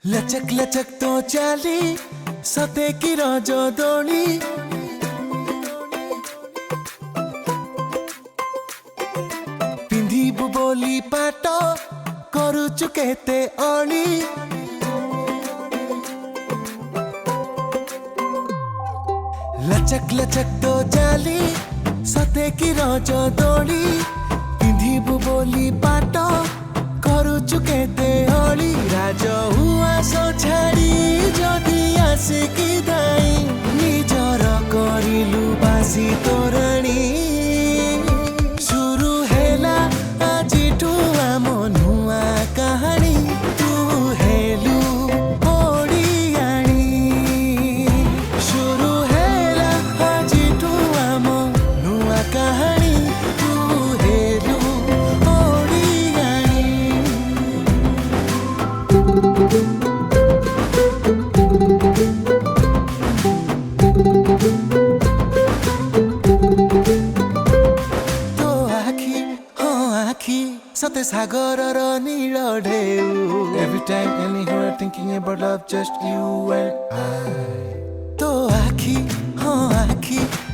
लचक लचक तो चाली सते की रज दोली पिंधिबु बोली पाट करुचु केते अली लचक लचक तो चाली सते की रज दोली पिंधिबु बोली पाट करुचु केते अली राज उआस छाड़ी जदि आसिकी दाई निजर करिलु बासी तोरणी शुरू हेला आजिठु आम नुआ कहानी तू हेलु ओडियाणी शुरू हेला आजिठु आम नुआ कहानी तू हेलु ओडियाणी तो आखी सते सागर नील ढेउ Every time anywhere thinking about love just you and I तो आखी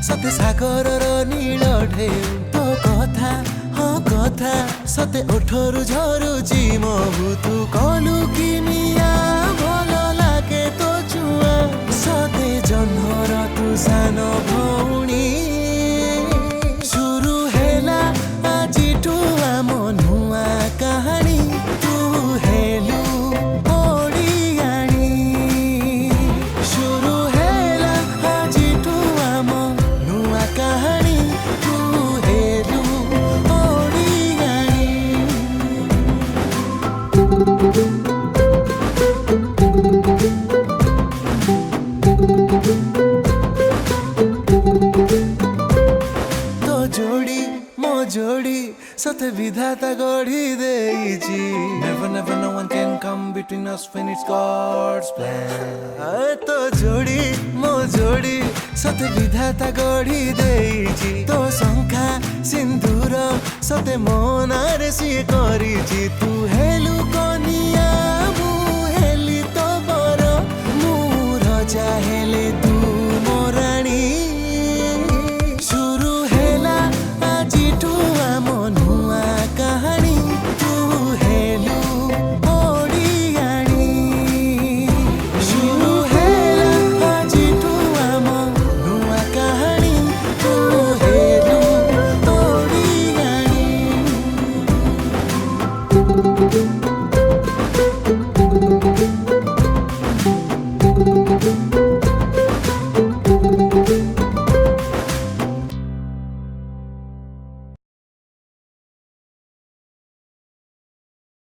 सते सागर नील ढेउ तो कथा सते ओठरु झरुची महु तू कलु कि मिया भल लागे तो छुआ सते जन्मर तू सान भौणी शुरू हेला आजिठु आम नुआ कहानी तू हेलु ओडियाणी शुरू हेला आजिठु आम नुआ कहानी तू हेलु ओडियाणी मो जोड़ी सते विधाता गढ़ी देइची Never no one can come between us when it's God's plan तो मो जोड़ी सते विधाता गढ़ी देइची तो शंखा सिंदूर सते मोनारे सिए करिची तू हेलु कनिया मु हेली तो बर मु रजा